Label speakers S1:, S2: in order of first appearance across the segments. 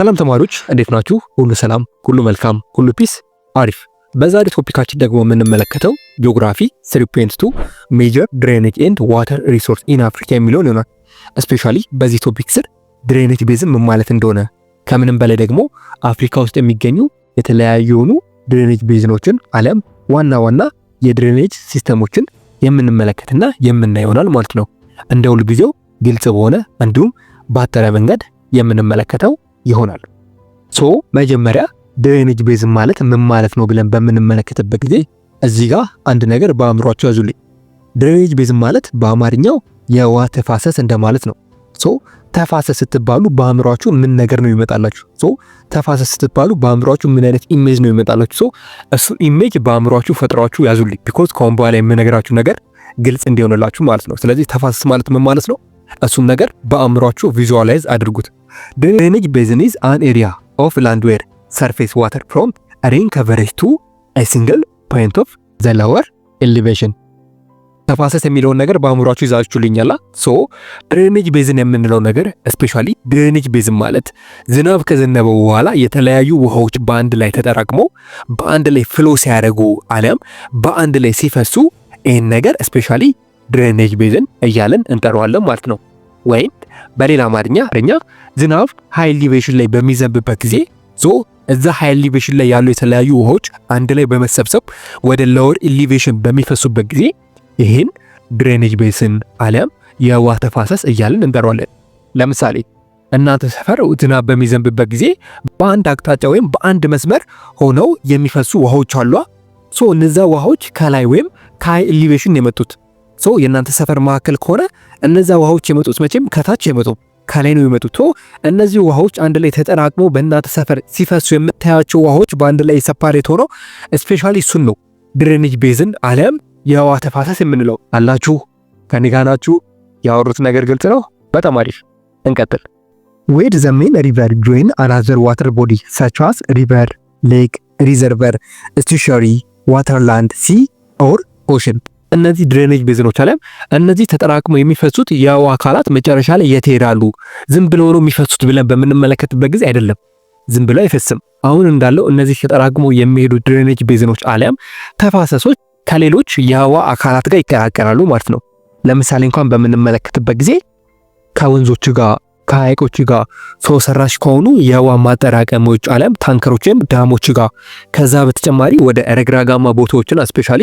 S1: ሰላም ተማሪዎች እንዴት ናችሁ? ሁሉ ሰላም፣ ሁሉ መልካም፣ ሁሉ ፒስ፣ አሪፍ። በዛሬ ቶፒካችን ደግሞ የምንመለከተው ጂኦግራፊ 3.2 ሜጀር ድሬኔጅ ኤንድ ዋተር ሪሶርስ ኢን አፍሪካ የሚለውን ይሆናል። እስፔሻሊ በዚህ ቶፒክ ስር ድሬኔጅ ቤዝን ምን ማለት እንደሆነ ከምንም በላይ ደግሞ አፍሪካ ውስጥ የሚገኙ የተለያዩ የሆኑ ድሬኔጅ ቤዝኖችን አለም ዋና ዋና የድሬኔጅ ሲስተሞችን የምንመለከትና የምናይ ይሆናል ማለት ነው። እንደ ሁል ጊዜው ግልጽ በሆነ እንዲሁም ባጠረ መንገድ የምንመለከተው ይሆናል። መጀመሪያ ድሬኔጅ ቤዝን ማለት ምን ማለት ነው ብለን በምንመለከትበት ጊዜ እዚህ ጋር አንድ ነገር በአእምሯችሁ ያዙልኝ። ድሬኔጅ ቤዝን ማለት በአማርኛው የውሃ ተፋሰስ እንደማለት ነው። ተፋሰስ ስትባሉ በአእምሯችሁ ምን ነገር ነው ይመጣላችሁ? ተፋሰስ ስትባሉ በአእምሯችሁ ምን አይነት ኢሜጅ ነው ይመጣላችሁ? እሱን ኢሜጅ በአእምሯችሁ ፈጥሯችሁ ያዙልኝ። ቢኮዝ ከአሁን በኋላ የምነግራችሁ ነገር ግልጽ እንዲሆንላችሁ ማለት ነው። ስለዚህ ተፋሰስ ማለት ምን ማለት ነው? እሱን ነገር በአእምሯችሁ ቪዥዋላይዝ አድርጉት። ድሬኔጅ ቤዝን ኢዝ አን ኤሪያ ኦፍ ላንድ ዌር ሰርፌስ ዋተር ፍሮም ሬን ከቨሬጅ ቱ ኤ ሲንግል ፖይንት ኦፍ ዘ ሎወር ኤሊቬሽን። ተፋሰስ የሚለውን ነገር በአእምሯችሁ ይዛችሁልኛላ። ድሬኔጅ ቤዝን የምንለው ነገር ስፔሻሊ ድሬኔጅ ቤዝን ማለት ዝናብ ከዘነበው በኋላ የተለያዩ ውሃዎች በአንድ ላይ ተጠራቅመው በአንድ ላይ ፍሎ ሲያደርጉ አሊያም በአንድ ላይ ሲፈሱ ይህን ነገር ስፔሻሊ ድሬኔጅ ቤዝን እያለን እንጠራዋለን ማለት ነው። ወይም በሌላ አማርኛ ዝናብ ሃይ ኤሊቬሽን ላይ በሚዘንብበት ጊዜ እዛ ሃይ ኤሊቬሽን ላይ ያሉ የተለያዩ ውሃዎች አንድ ላይ በመሰብሰብ ወደ ሎወር ኤሊቬሽን በሚፈሱበት ጊዜ ይህን ድሬኔጅ ቤዝን አሊያም የውሃ ተፋሰስ እያለን እንጠራዋለን። ለምሳሌ እናንተ ሰፈር ዝናብ በሚዘንብበት ጊዜ በአንድ አቅጣጫ ወይም በአንድ መስመር ሆነው የሚፈሱ ውሃዎች አሉ። እነዛ ውሃዎች ከላይ ወይም ከሃይ ኤሊቬሽን የመጡት የእናንተ ሰፈር መካከል ከሆነ እነዛ ውሃዎች የመጡት መቼም ከታች የመጡት ከላይ ነው የመጡት። እነዚህ ውሃዎች አንድ ላይ ተጠራቅመው በእናንተ ሰፈር ሲፈሱ የምታያቸው ውሃዎች በአንድ ላይ ሰፓሬት ሆነው ስፔሻሊ እሱን ነው ድሬኔጅ ቤዝን አሊያም የውሃ ተፋሰስ የምንለው። አላችሁ ከኔ ጋር ናችሁ? ያወሩት ነገር ግልጽ ነው? በጣም አሪፍ። እንቀጥል። ዌር ዘ ሜን ሪቨር ጆይን አናዘር ዋተር ቦዲ ሰች አስ ሪቨር፣ ሌክ፣ ሪዘርቨር፣ ስቱሸሪ፣ ዋተርላንድ፣ ሲ ኦር ኦሽን። እነዚህ ድሬኔጅ ቤዝኖች አለም እነዚህ ተጠራቅመው የሚፈሱት የውሃ አካላት መጨረሻ ላይ የት ይሄዳሉ? ዝም ብለው ነው የሚፈሱት ብለን በምንመለከትበት ጊዜ አይደለም፣ ዝም ብለው አይፈስም። አሁን እንዳለው እነዚህ ተጠራቅመው የሚሄዱ ድሬኔጅ ቤዝኖች አለም ተፋሰሶች ከሌሎች የውሃ አካላት ጋር ይቀላቀላሉ ማለት ነው። ለምሳሌ እንኳን በምንመለከትበት ጊዜ ከወንዞች ጋር ከሐይቆች ጋር ሰው ሰራሽ ከሆኑ የውሃ ማጠራቀሚያዎች አለም ታንከሮችም ዳሞች ጋር ከዛ በተጨማሪ ወደ ረግራጋማ ቦታዎችና ስፔሻሊ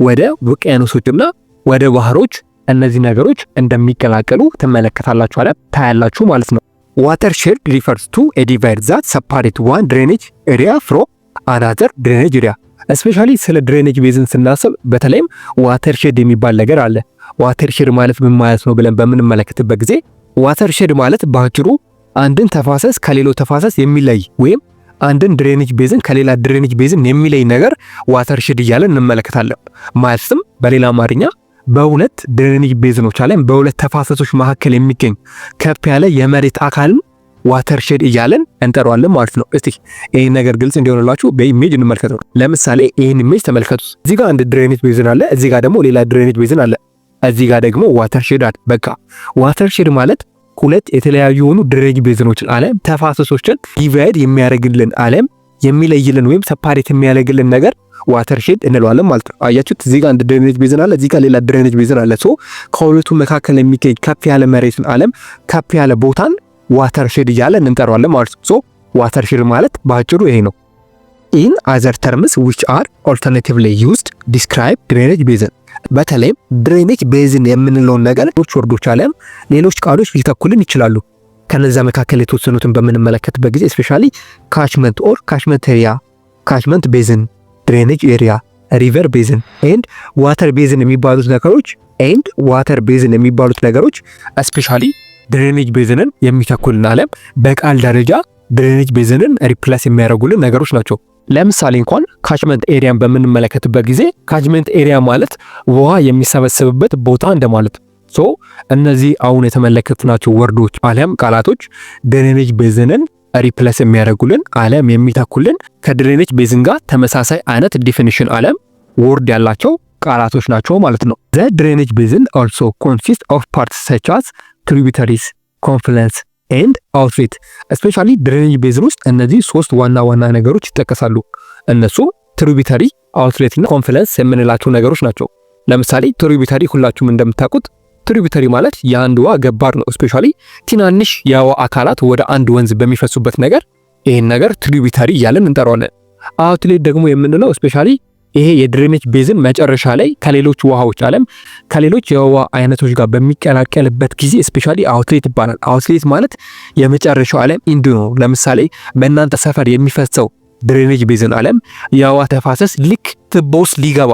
S1: ወደ ውቅያኖሶችና ወደ ባህሮች እነዚህ ነገሮች እንደሚቀላቀሉ ትመለከታላችሁ አለም ታያላችሁ ማለት ነው። ዋተር ሼድ ሪፈርስ ቱ ኤ ዲቫይድ ዛት ሰፓሬት ዋን ድሬኔጅ ኤሪያ ፍሮም አናዘር ድሬኔጅ ኤሪያ። ስፔሻሊ ስለ ድሬኔጅ ቤዝን ስናስብ በተለይም ዋተር ሼድ የሚባል ነገር አለ። ዋተር ሼድ ማለት ምን ማለት ነው ብለን በምንመለከትበት ጊዜ ዋተር ሼድ ማለት በአጭሩ አንድን ተፋሰስ ከሌላው ተፋሰስ የሚለይ ወይም አንድን ድሬኔጅ ቤዝን ከሌላ ድሬኔጅ ቤዝን የሚለይ ነገር ዋተር ሼድ እያለን እንመለከታለን። ማለትም በሌላ አማርኛ በሁለት ድሬኔጅ ቤዝኖች አለም በሁለት ተፋሰሶች መካከል የሚገኝ ከፍ ያለ የመሬት አካልን ዋተር ሼድ እያለን እንጠራዋለን ማለት ነው። እስቲ ይሄን ነገር ግልጽ እንዲሆንላችሁ በኢሜጅ እንመልከተው። ለምሳሌ ይሄን ኢሜጅ ተመልከቱት። እዚህ ጋር አንድ ድሬኔጅ ቤዝን አለ፣ እዚህ ጋር ደግሞ ሌላ ድሬኔጅ ቤዝን አለ፣ እዚህ ጋር ደግሞ ዋተር ሼድ አለ። በቃ ዋተር ሼድ ማለት ሁለት የተለያዩ የሆኑ ድሬኔጅ ቤዝኖችን አለም ተፋሰሶችን ዲቫይድ የሚያደርግልን አለም የሚለይልን ወይም ሰፓሬት የሚያደርግልን ነገር ዋተር ሼድ እንለዋለን ማለት ነው። አያችሁት? እዚህ ጋር አንድ ድሬኔጅ ቤዝን አለ፣ እዚህ ጋር ሌላ ድሬኔጅ ቤዝን አለ። ከሁለቱ መካከል የሚገኝ ከፍ ያለ መሬትን አለም ከፍ ያለ ቦታን ዋተር ሼድ እያለን እንጠራዋለን ማለት ነው። ዋተር ሼድ ማለት በአጭሩ ይሄ ነው። ኢን አዘር ተርምስ which are alternatively used describe drainage basin። በተለይም ድሬኔጅ ቤዝን የምንለውን ነገር ወርዶች አለም ሌሎች ቃሎች ሊተኩልን ይችላሉ። ከነዛ መካከል የተወሰኑትን በምንመለከትበት ጊዜ ስፔሻሊ ካችመንት ኦር ካችመንት ኤሪያ፣ ካችመንት ቤዝን፣ ድሬኔጅ ኤሪያ፣ ሪቨር ቤዝን ኤንድ ዋተር ቤዝን የሚባሉት ነገሮች ስፔሻሊ ድሬኔጅ ቤዝንን የሚተኩልን አለም በቃል ደረጃ ድሬኔጅ ቤዝንን ሪፕሌስ የሚያደርጉልን ነገሮች ናቸው። ለምሳሌ እንኳን ካችመንት ኤሪያን በምንመለከትበት ጊዜ ካችመንት ኤሪያ ማለት ውሃ የሚሰበሰብበት ቦታ እንደማለት። እነዚህ አሁን የተመለከትናቸው ወርዶች አለም ቃላቶች ድሬኔጅ ቤዝንን ሪፕሌስ የሚያደርጉልን አለም የሚተኩልን ከድሬኔጅ ቤዝን ጋር ተመሳሳይ አይነት ዲፊኒሽን አለም ወርድ ያላቸው ቃላቶች ናቸው ማለት ነው። ዘ ድሬኔጅ ቤዝን also consists of parts such as tributaries, confluents, ኤንድ አውትሌት። ስፔሻሊ ድሬኔጅ ቤዝን ውስጥ እነዚህ ሶስት ዋና ዋና ነገሮች ይጠቀሳሉ። እነሱ ትሪቢዩተሪ፣ አውትሌት እና ኮንፍሉንስ የምንላቸው ነገሮች ናቸው። ለምሳሌ ትሪቢዩተሪ ሁላችሁም እንደምታውቁት ትሪቢዩተሪ ማለት የአንድ ውሃ ገባር ነው። ስፔሻሊ ትናንሽ የውሃ አካላት ወደ አንድ ወንዝ በሚፈሱበት ነገር ይህን ነገር ትሪቢዩተሪ እያለን እንጠራዋለን። አውትሌት ደግሞ የምንለው ስፔሻሊ ይሄ የድሬኔጅ ቤዝን መጨረሻ ላይ ከሌሎች ውሃዎች ዓለም ከሌሎች የውሃ አይነቶች ጋር በሚቀላቀልበት ጊዜ ስፔሻሊ አውትሌት ይባላል። አውትሌት ማለት የመጨረሻው ዓለም ኢንዱ ነው። ለምሳሌ በእናንተ ሰፈር የሚፈሰው ድሬኔጅ ቤዝን ዓለም የውሃ ተፋሰስ ልክ ትቦ ውስጥ ሊገባ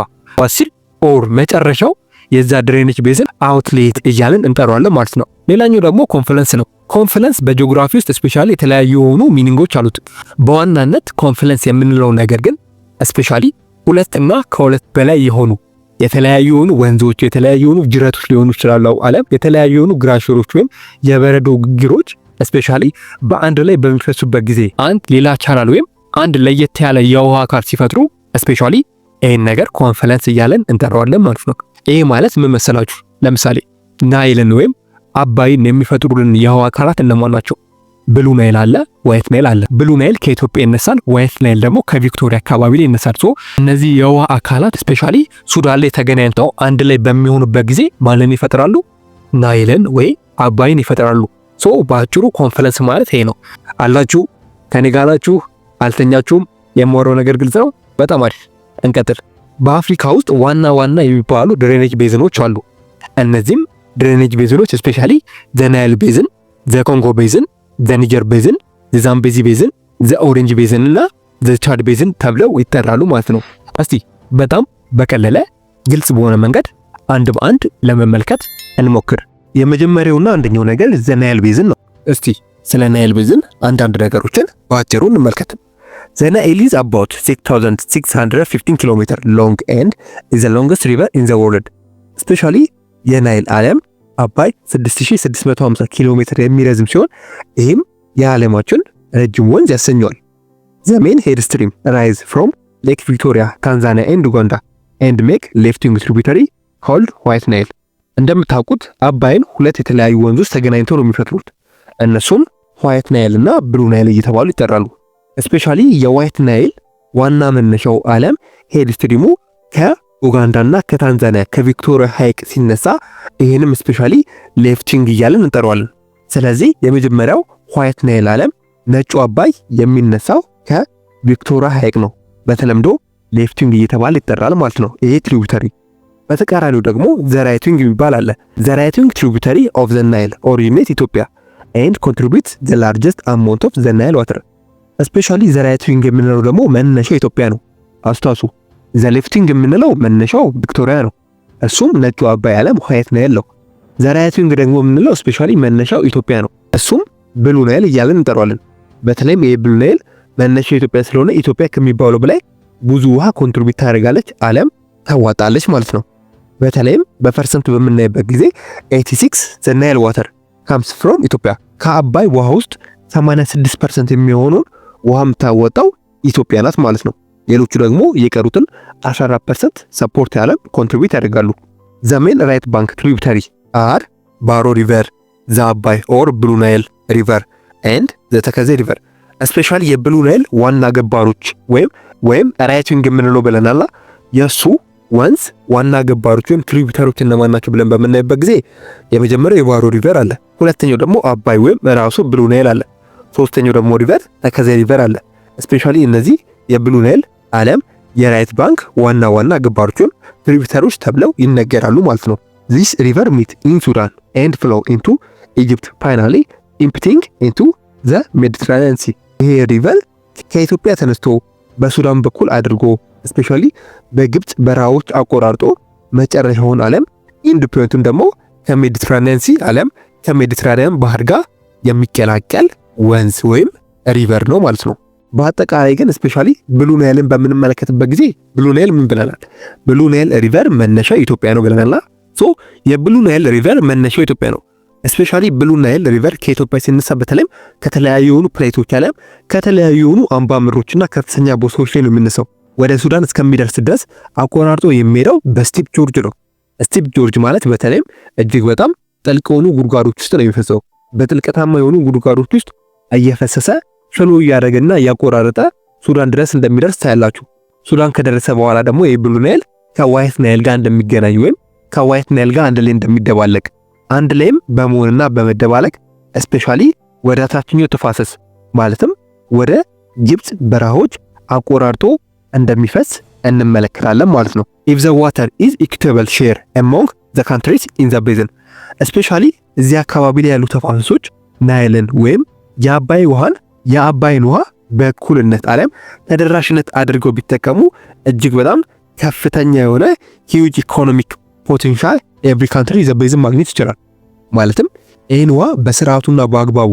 S1: ሲል ኦር መጨረሻው የዛ ድሬኔጅ ቤዝን አውትሌት እያልን እንጠራዋለን ማለት ነው። ሌላኛው ደግሞ ኮንፍሉንስ ነው። ኮንፍሉንስ በጂኦግራፊ ውስጥ ስፔሻሊ የተለያዩ የሆኑ ሚኒንጎች አሉት። በዋናነት ኮንፍሉንስ የምንለው ነገር ግን ስፔሻሊ ሁለት እና ከሁለት በላይ የሆኑ የተለያዩ የሆኑ ወንዞች፣ የተለያዩ የሆኑ ጅረቶች ሊሆኑ ይችላሉ። ዓለም የተለያዩ የሆኑ ግላሽየሮች ወይም የበረዶ ግግሮች ስፔሻሊ በአንድ ላይ በሚፈሱበት ጊዜ አንድ ሌላ ቻናል ወይም አንድ ለየት ያለ የውሃ አካል ሲፈጥሩ ስፔሻሊ ይህን ነገር ኮንፍሉንስ እያለን እንጠራዋለን ማለት ነው። ይሄ ማለት ምን መሰላችሁ? ለምሳሌ ናይልን ወይም አባይን የሚፈጥሩልን የውሃ አካላት እነማን ናቸው? ብሉ ናይል አለ፣ ዋይት ናይል አለ። ብሉ ናይል ከኢትዮጵያ ይነሳል፣ ዋይት ናይል ደግሞ ከቪክቶሪያ አካባቢ ላይ ይነሳል። እነዚህ የውሃ አካላት ስፔሻሊ ሱዳን ላይ ተገናኝተው አንድ ላይ በሚሆኑበት ጊዜ ማንን ይፈጥራሉ? ናይልን ወይ አባይን ይፈጥራሉ። በአጭሩ ኮንፍሉንስ ማለት ይሄ ነው። አላችሁ ከኔ ጋር ናችሁ? አልተኛችሁም? የማወራው ነገር ግልጽ ነው? በጣም አሪፍ እንቀጥል። በአፍሪካ ውስጥ ዋና ዋና የሚባሉ ድሬኔጅ ቤዝኖች አሉ። እነዚህም ድሬኔጅ ቤዝኖች ስፔሻሊ ዘ ናይል ቤዝን፣ ዘ ኮንጎ ቤዝን፣ ዘ ኒጀር ቤዝን፣ ዘ ዛምቤዚ ቤዝን፣ ዘ ኦሬንጅ ቤዝን እና ዘ ቻድ ቤዝን ተብለው ይጠራሉ ማለት ነው። እስቲ በጣም በቀለለ ግልጽ በሆነ መንገድ አንድ በአንድ ለመመልከት እንሞክር። የመጀመሪያውና አንደኛው ነገር ዘ ናይል ቤዝን ነው። እስቲ ስለ ናይል ቤዝን አንዳንድ ነገሮችን በአጭሩ እንመልከት። The Nile is about 6,615 km long and is the longest river in the world. Especially የናይል ዓለም አባይ 6650 ኪሎ ሜትር የሚረዝም ሲሆን ይህም የዓለማችን ረጅም ወንዝ ያሰኘዋል። The main headstream rise from Lake Victoria, Tanzania and Uganda and make left-wing tributary called White Nile. እንደምታውቁት አባይን ሁለት የተለያዩ ወንዞች ተገናኝተው ነው የሚፈጥሩት። እነሱም ዋይት ናይል እና ብሉ ናይል እየተባሉ ይጠራሉ። ስፔሻሊ የዋይት ናይል ዋና መነሻው ዓለም ሄድስትሪሙ ከኡጋንዳና ከታንዛኒያ ከቪክቶሪያ ሐይቅ ሲነሳ ይህንም ስፔሻሊ ሌፍቲንግ እያለን እንጠራዋለን። ስለዚህ የመጀመሪያው ዋይት ናይል ዓለም ነጩ አባይ የሚነሳው ከቪክቶሪያ ሐይቅ ነው። በተለምዶ ሌፍቲንግ እየተባለ ይጠራል ማለት ነው ይሄ ትሪቢዩተሪ። በተቃራኒው ደግሞ ዘ ራይት ዊንግ የሚባል አለ። ዘ ራይት ዊንግ ትሪቢዩተሪ ኦፍ ዘ ናይል ኦሪጂኔት ኢትዮጵያ ኤንድ ኮንትሪቢዩት ዘ ላርጀስት አማውንት ኦፍ ዘ ናይል ዋተር። ስፔሻሊ ዘ ራይት ዊንግ የምንለው ደግሞ መነሻው ኢትዮጵያ ነው። አስታውሱ፣ ዘ ሌፍት ዊንግ የምንለው መነሻው ቪክቶሪያ ነው። እሱም ነጩ አባይ ዓለም ዋይት ናይል ነው። ዘ ራይት ዊንግ ደግሞ የምንለው ስፔሻሊ መነሻው ኢትዮጵያ ነው። እሱም ብሉ ናይል እያለን እንጠራዋለን። በተለይም ይሄ ብሉ ናይል መነሻው ኢትዮጵያ ስለሆነ ኢትዮጵያ ከሚባለው በላይ ብዙ ውሃ ኮንትሪቢዩት ታደርጋለች፣ ዓለም ታዋጣለች ማለት ነው። በተለይም በፐርሰንት በምናይበት ጊዜ 86 ዘ ናይል ዋተር ካምስ ፍሮም ኢትዮጵያ። ከአባይ ውሃ ውስጥ 86% የሚሆነውን ውሃ የምታወጣው ኢትዮጵያ ናት ማለት ነው። ሌሎቹ ደግሞ የቀሩትን 14% ሰፖርት ያለም ኮንትሪቢዩት ያደርጋሉ። ዘ ሜን ራይት ባንክ ትሪቢዩተሪ አር ባሮ ሪቨር፣ ዘ አባይ ኦር ብሉ ናይል ሪቨር ኤንድ ዘ ተከዜ ሪቨር። ስፔሻሊ የብሉ ናይል ዋና ገባሮች ወይም ራይት ዊንግ የምንለው ብለናላ። የሱ ወንዝ ዋና ገባሮች ወይም ትሪቢዩተሮች እነማን ናቸው ብለን በምናይበት ጊዜ የመጀመሪያው የባሮ ሪቨር አለ። ሁለተኛው ደግሞ አባይ ወይም ራሱ ብሉ ናይል አለ። ሶስተኛው ደግሞ ሪቨር ተከዜ ሪቨር አለ። ስፔሻሊ እነዚህ የብሉ ናይል ዓለም የራይት ባንክ ዋና ገባሮች ወይም ትሪቢዩተሮች ተብለው ይነገራሉ ማለት ነው። ዚስ ሪቨር ሚት ኢን ሱዳን ኤንድ ፍሎው ኢንቱ ኢጂፕት ፋይናሊ ኢምፕቲንግ ኢንቱ ዘ ሜዲትራኒያን ሲ። ይሄ ሪቨር ከኢትዮጵያ ተነስቶ በሱዳን በኩል አድርጎ ስፔሻሊ በግብጽ በረሃዎች አቆራርጦ መጨረሻውን ዓለም ኢንድ ፖይንቱን ደግሞ ከሜዲትራኒያን ሲ ዓለም ከሜዲትራኒያን ባህር ጋር የሚቀላቀል ወንዝ ወይም ሪቨር ነው ማለት ነው። በአጠቃላይ ግን ስፔሻሊ ብሉ ናይልን በምንመለከትበት ጊዜ ብሉ ናይል ምን ብለናል? ብሉ ናይል ሪቨር መነሻው ኢትዮጵያ ነው ብለናልና የብሉ ናይል ሪቨር መነሻው ኢትዮጵያ ነው። ስፔሻሊ ብሉ ናይል ሪቨር ከኢትዮጵያ ሲነሳ በተለይም ከተለያዩ የሆኑ ፕሌቶች ዓለም ከተለያዩ የሆኑ አምባ ምሮችና ከፍተኛ ቦታዎች ላይ ነው የሚነሳው። ወደ ሱዳን እስከሚደርስ ድረስ አቆራርጦ የሚሄደው በስቲፕ ጆርጅ ነው። ስቲፕ ጆርጅ ማለት በተለይም እጅግ በጣም ጥልቅ የሆኑ ጉድጓዶች ውስጥ ነው የሚፈሰው። በጥልቀታማ የሆኑ ጉድጓዶች ውስጥ እየፈሰሰ ፍሎ እያደረገና እያቆራረጠ ሱዳን ድረስ እንደሚደርስ ታያላችሁ። ሱዳን ከደረሰ በኋላ ደግሞ የብሉ ናይል ከዋይት ናይል ጋር እንደሚገናኝ ወይም ከዋይት ናይል ጋር አንድ ላይ እንደሚደባለቅ አንድ ላይም በመሆንና በመደባለቅ ስፔሻሊ ወደ ታችኛው ተፋሰስ ማለትም ወደ ግብጽ በረሃዎች አቆራርጦ እንደሚፈስ እንመለከታለን ማለት ነው። if the water is equitable share among the countries in the basin especially እዚህ አካባቢ ላይ ያሉ ተፋሰሶች ናይልን ወይም የአባይን ውሃ በእኩልነት አለም ተደራሽነት አድርገው ቢጠቀሙ እጅግ በጣም ከፍተኛ የሆነ huge economic potential every country the basin ማግኘት ይችላል። ማለትም ይህን ውሃ በስርዓቱና በአግባቡ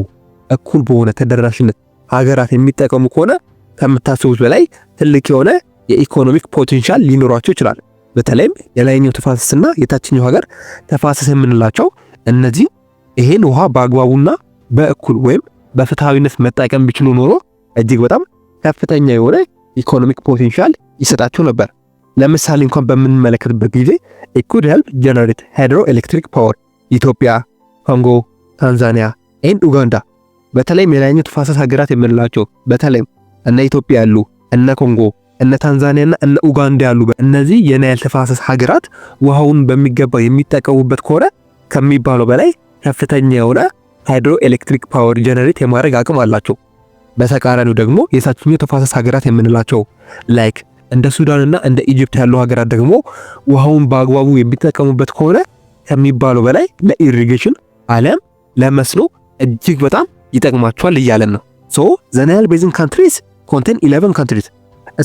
S1: እኩል በሆነ ተደራሽነት ሀገራት የሚጠቀሙ ከሆነ ከምታስቡት በላይ ትልቅ የሆነ የኢኮኖሚክ ፖቴንሻል ሊኖራቸው ይችላል። በተለይም የላይኛው ተፋሰስና የታችኛው ሀገር ተፋሰስ የምንላቸው እነዚህ ይሄን ውሃ በአግባቡና በእኩል ወይም በፍትሃዊነት መጠቀም ቢችሉ ኖሮ እጅግ በጣም ከፍተኛ የሆነ ኢኮኖሚክ ፖቴንሻል ይሰጣቸው ነበር። ለምሳሌ እንኳን በምንመለከትበት ጊዜ it could help generate hydroelectric power ኢትዮጵያ፣ ኮንጎ፣ ታንዛኒያ ኤንድ ኡጋንዳ በተለይም የላይኛው ተፋሰስ ሀገራት የምንላቸው በተለይም እነ ኢትዮጵያ ያሉ እነ ኮንጎ እነ ታንዛኒያና እነ ኡጋንዳ ያሉ እነዚህ የናይል ተፋሰስ ሀገራት ውሃውን በሚገባ የሚጠቀሙበት ከሆነ ከሚባለው በላይ ከፍተኛ የሆነ ሃይድሮ ኤሌክትሪክ ፓወር ጀነሬት የማድረግ አቅም አላቸው። በተቃራኒው ደግሞ የታችኛው ተፋሰስ ሀገራት የምንላቸው ላይክ እንደ ሱዳንና እንደ ኢጂፕት ያሉ ሀገራት ደግሞ ውሃውን በአግባቡ የሚጠቀሙበት ከሆነ ከሚባለው በላይ ለኢሪጌሽን አለም ለመስኖ እጅግ በጣም ይጠቅማቸዋል እያለን ነው። ሶ ዘ ናይል ቤዝን ካንትሪስ ኮንቴን 11 ካንትሪስ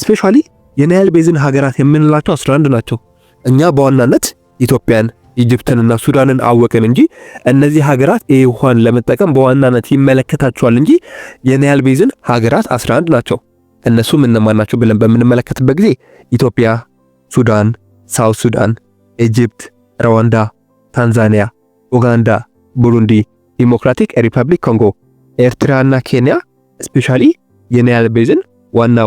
S1: ስፔሻሊ የናይል ቤዝን ሀገራት የምንላቸው 11 ናቸው። እኛ በዋናነት ኢትዮጵያን ኢጂፕትንና ሱዳንን አወቅን እንጂ እነዚህ ሀገራት ውሃን ለመጠቀም በዋናነት ይመለከታቸዋል እንጂ የናይል ቤዝን ሀገራት 11 ናቸው። እነሱም እነማን ናቸው ብለን በምንመለከትበት ጊዜ ኢትዮጵያ፣ ሱዳን፣ ሳውት ሱዳን፣ ኢጂፕት፣ ሩዋንዳ፣ ታንዛኒያ፣ ኡጋንዳ፣ ቡሩንዲ፣ ዲሞክራቲክ ሪፐብሊክ ኮንጎ፣ ኤርትራና ኬንያ ስፔሻሊ የናይል ቤዝን ዋና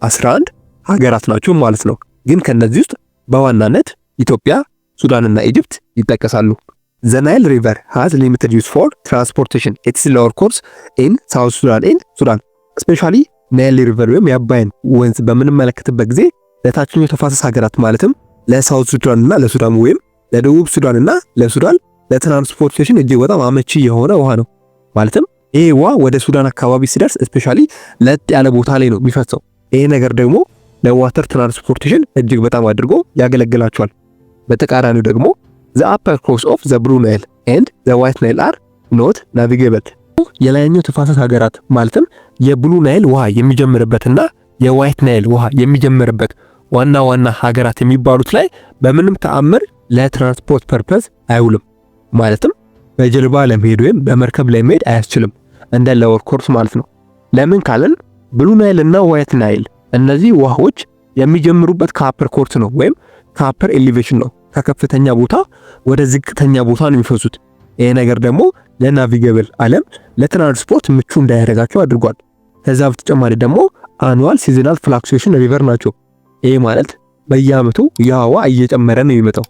S1: 11 ሀገራት ናቸው ማለት ነው። ግን ከነዚህ ውስጥ በዋናነት ኢትዮጵያ፣ ሱዳንና ኢጂፕት ይጠቀሳሉ። The Nile River has limited use for transportation. Its lower course in South Sudan and Sudan. Especially ናይል ሪቨር ወይም የአባይን ወንዝ በምንመለከትበት ጊዜ ለታችኛው ተፋሰስ ሀገራት ማለትም ለሳውት ሱዳንና ለሱዳን ወይም ለደቡብ ሱዳንና ለሱዳን ለትራንስፖርቴሽን እጅግ በጣም አመቺ የሆነ ውሃ ነው። ማለትም ይሄ ውሃ ወደ ሱዳን አካባቢ ሲደርስ ስፔሻሊ ለጥ ያለ ቦታ ላይ ነው የሚፈሰው። ይሄ ነገር ደግሞ ለዋተር ትራንስፖርቴሽን እጅግ በጣም አድርጎ ያገለግላቸዋል። በተቃራኒው ደግሞ the upper course of the Blue Nile and the White Nile are not navigable. የላይኛው ተፋሰስ ሀገራት ማለትም የብሉ ናይል ውሃ የሚጀምርበትና የዋይት ናይል ውሃ የሚጀምርበት ዋና ሀገራት የሚባሉት ላይ በምንም ተአምር ለትራንስፖርት ፐርፐዝ አይውልም። ማለትም በጀልባ ለመሄድ ወይም በመርከብ ለመሄድ አያስችልም እንደ ሎወር ኮርስ ማለት ነው። ለምን ካለን ብሉ ናይል እና ዋይት ናይል እነዚህ ውሃዎች የሚጀምሩበት ከአፐር ኮርስ ነው ወይም ከአፐር ኤሊቬሽን ነው። ከከፍተኛ ቦታ ወደ ዝቅተኛ ቦታ ነው የሚፈሱት። ይሄ ነገር ደግሞ ለናቪጌብል አለም ለትራንስፖርት ምቹ እንዳያደርጋቸው አድርጓል። ከዛ በተጨማሪ ደግሞ አኑዋል ሲዝናል ፍላክቹዌሽን ሪቨር ናቸው። ይሄ ማለት በየአመቱ የውሃ እየጨመረ ነው የሚመጣው።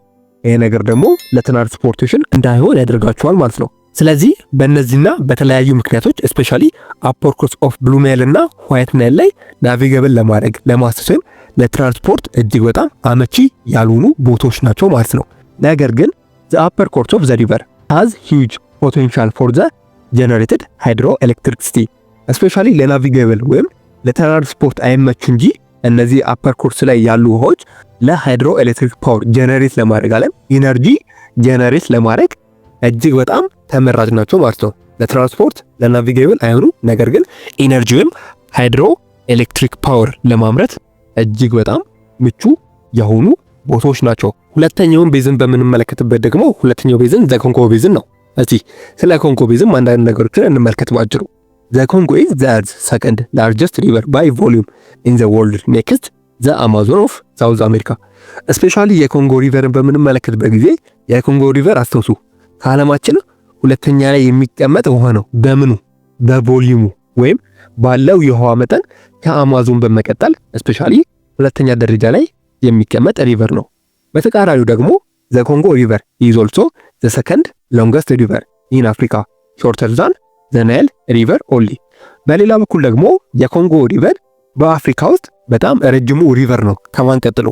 S1: ይሄ ነገር ደግሞ ለትራንስፖርቴሽን እንዳይሆን ያደርጋቸዋል ማለት ነው። ስለዚህ በእነዚህና በተለያዩ ምክንያቶች ስፔሻሊ አፐር ኮርስ ኦፍ ብሉ ናይል እና ዋይት ናይል ላይ ናቪጌብል ለማድረግ ለማስተሰብ ለትራንስፖርት እጅግ በጣም አመቺ ያልሆኑ ቦታዎች ናቸው ማለት ነው። ነገር ግን the upper course of the river has huge potential for the generated hydroelectricity especially ለናቪጌብል ወይም ለትራንስፖርት አይመቹ እንጂ እነዚህ አፐር ኮርስ ላይ ያሉ ውሃዎች ለሃይድሮ ኤሌክትሪክ ፓወር ጀነሬት ለማድረግ አለም ኢነርጂ ጀነሬት ለማድረግ እጅግ በጣም ተመራጭ ናቸው ማለት ነው። ለትራንስፖርት ለናቪጌብል አይሆኑ፣ ነገር ግን ኢነርጂ ወይም ሃይድሮ ኤሌክትሪክ ፓወር ለማምረት እጅግ በጣም ምቹ የሆኑ ቦታዎች ናቸው። ሁለተኛውን ቤዝን በምንመለከትበት ደግሞ ሁለተኛው ቤዝን ዘ ኮንጎ ቤዝን ነው። እስቲ ስለ ኮንጎ ቤዝን አንዳንድ ነገሮችን እንመልከት ባጭሩ። The Congo is the second largest river by volume in the world next the Amazon of South America. Especially የኮንጎ ሪቨርን በምንመለከትበት ጊዜ የኮንጎ ሪቨር አስተውሱ ከዓለማችን ሁለተኛ ላይ የሚቀመጥ ውሃ ነው። በምኑ በቮሊዩሙ ወይም ባለው የውሃ መጠን ከአማዞን በመቀጠል ስፔሻሊ ሁለተኛ ደረጃ ላይ የሚቀመጥ ሪቨር ነው። በተቃራኒው ደግሞ the Congo river is also the second longest river in Africa ሾርተር ዛን ዘ ናይል ሪቨር ኦንሊ። በሌላ በኩል ደግሞ የኮንጎ ሪቨር በአፍሪካ ውስጥ በጣም ረጅሙ ሪቨር ነው። ከማን ቀጥሎ?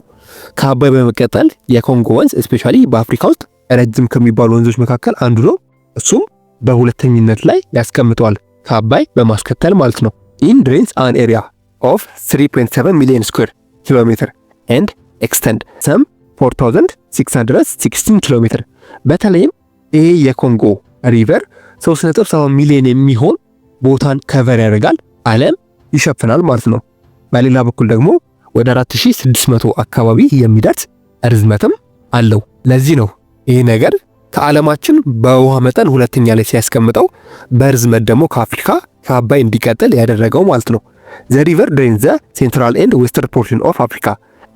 S1: ከአባይ በመቀጠል የኮንጎ ወንዝ ስፔሻሊ በአፍሪካ ውስጥ ረጅም ከሚባሉ ወንዞች መካከል አንዱ ነው። እሱም በሁለተኝነት ላይ ያስቀምጠዋል ከአባይ በማስከተል ማለት ነው። ኢን ድሬንስ አን ኤሪያ ኦፍ 3.7 ሚሊዮን ስኩዌር ኪሎሜትር ኤንድ ኤክስተንድ ሰም 4616 ኪሎሜትር። በተለይም ይሄ የኮንጎ ሪቨር 3.7 ሚሊዮን የሚሆን ቦታን ከቨር ያደርጋል፣ ዓለም ይሸፍናል ማለት ነው። በሌላ በኩል ደግሞ ወደ 4600 አካባቢ የሚደርስ ርዝመትም አለው። ለዚህ ነው ይሄ ነገር ከዓለማችን በውሃ መጠን ሁለተኛ ላይ ሲያስቀምጠው በርዝመት ደግሞ ከአፍሪካ ከአባይ እንዲቀጥል ያደረገው ማለት ነው። ዘ ሪቨር ድሬንስ ዘ ሴንትራል ኤንድ ዌስተርን ፖርሽን ኦፍ አፍሪካ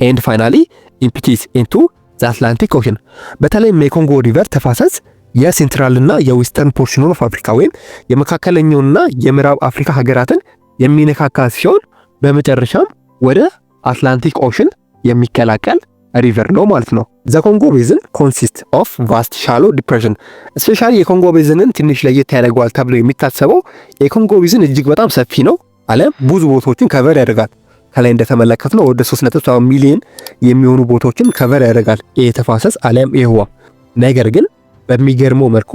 S1: ኤንድ ፋይናሊ ኢምፒቲስ ኢንቱ ዘ አትላንቲክ ኦሽን። በተለይም የኮንጎ ሪቨር ተፋሰስ የሴንትራልና የዌስተርን ፖርሽን ኦፍ አፍሪካ ወይም የመካከለኛውና የምዕራብ አፍሪካ ሀገራትን የሚነካካ ሲሆን በመጨረሻም ወደ አትላንቲክ ኦሽን የሚቀላቀል ሪቨር ነው ማለት ነው። ዘ ኮንጎ ቤዝን ኮንሲስት ኦፍ ቫስት ሻሎ ዲፕሬሽን። ስፔሻሊ የኮንጎ ቤዝንን ትንሽ ለየት ያደርገዋል ተብሎ የሚታሰበው የኮንጎ ቤዝን እጅግ በጣም ሰፊ ነው። ዓለም ብዙ ቦታዎችን ከቨር ያደርጋል። ከላይ እንደተመለከትነው ወደ 3.7 ሚሊዮን የሚሆኑ ቦታዎችን ከቨር ያደርጋል ይሄ ተፋሰስ ዓለም ይህዋ። ነገር ግን በሚገርመው መልኩ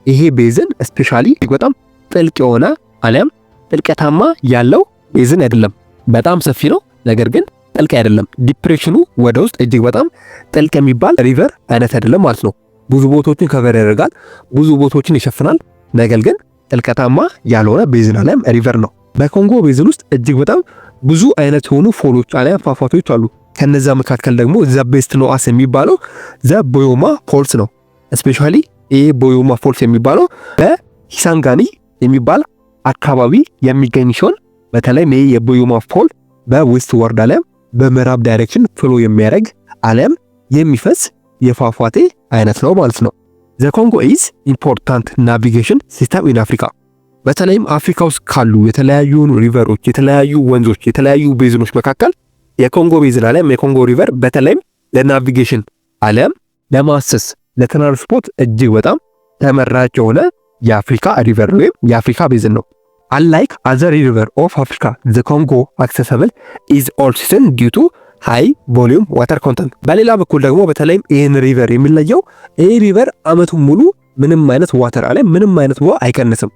S1: ይሄ ቤዝን ስፔሻሊ በጣም ጥልቅ የሆነ ዓለም ጥልቀታማ ያለው ቤዝን አይደለም። በጣም ሰፊ ነው፣ ነገር ግን ጥልቅ አይደለም። ዲፕሬሽኑ ወደ ውስጥ እጅግ በጣም ጥልቅ የሚባል ሪቨር አይነት አይደለም ማለት ነው። ብዙ ቦታዎችን ከቨር ያደርጋል፣ ብዙ ቦታዎችን ይሸፍናል፣ ነገር ግን ጥልቀታማ ያልሆነ ቤዝን ዓለም ሪቨር ነው። በኮንጎ ቤዝን ውስጥ እጅግ በጣም ብዙ አይነት የሆኑ ፎሎች አሊያም ፏፏቴዎች አሉ። ከነዛ መካከል ደግሞ ዘ ቤስት ኖአስ የሚባለው ዘ ቦዮማ ፎልስ ነው። ስፔሻሊ ይሄ ቦዮማ ፎልስ የሚባለው በኪሳንጋኒ የሚባል አካባቢ የሚገኝ ሲሆን በተለይም ይሄ የቦዮማ ፎል በዌስት ወርድ አሊያም በምዕራብ ዳይሬክሽን ፍሎ የሚያደርግ አሊያም የሚፈስ የፏፏቴ አይነት ነው ማለት ነው። ዘ ኮንጎ ኢዝ ኢምፖርታንት ናቪጌሽን ሲስተም ኢን አፍሪካ። በተለይም አፍሪካ ውስጥ ካሉ የተለያዩ ሪቨሮች፣ የተለያዩ ወንዞች፣ የተለያዩ ቤዝኖች መካከል የኮንጎ ቤዝን አሊያም የኮንጎ ሪቨር በተለይም ለናቪጌሽን አሊያም ለማሰስ ለትራንስፖርት እጅግ በጣም ተመራጭ የሆነ የአፍሪካ ሪቨር ወይም የአፍሪካ ቤዝን ነው። Unlike other river of Africa, the Congo accessible is also due to high volume water content። በሌላ በኩል ደግሞ በተለይም ይህን ሪቨር የሚለየው ይህ ሪቨር አመቱን ሙሉ ምንም አይነት ዋተር አለ ምንም አይነት ውሃ አይቀንስም።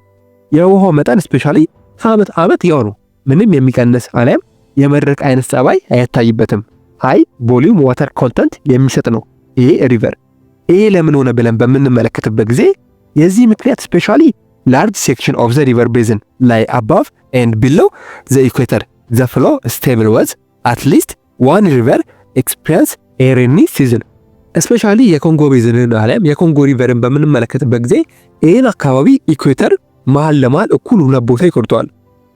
S1: የውሃው መጠን ስፔሻሊ ከአመት አመት ያው ነው፣ ምንም የሚቀንስ አለም የመድረቅ አይነት ጸባይ አይታይበትም። ሃይ ቮሊዩም ዋተር ኮንተንት የሚሰጥ ነው ይሄ ሪቨር። ይሄ ለምን ሆነ ብለን በምንመለከትበት ጊዜ የዚህ ምክንያት ስፔሻሊ large section of the river basin lie above and below the equator. The flow stable was at least one river experience a rainy season. especially የኮንጎ ቤዝንን አለም የኮንጎ ሪቨርን በምንመለከትበት ጊዜ ይሄን አካባቢ ኢኩዌተር መሃል ለመሃል እኩል ሁለት ቦታ ይቆርጠዋል።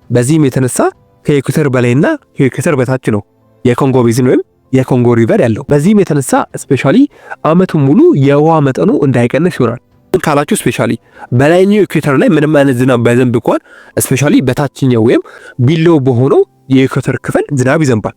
S1: በዚህም የተነሳ ከኢኩዌተር በላይና ከኢኩዌተር በታች ነው የኮንጎ ቤዝን ወይም የኮንጎ ሪቨር ያለው። በዚህም የተነሳ ስፔሻሊ አመቱን ሙሉ የውሃ መጠኑ እንዳይቀንስ ይሆናል። ካላችሁ ስፔሻሊ በላይኛው ኢኩዌተር ላይ ምንም አይነት ዝናብ ባይዘንብ እንኳን ስፔሻሊ በታችኛው ወይም ቢሎ በሆነው የኢኩዌተር ክፍል ዝናብ ይዘንባል።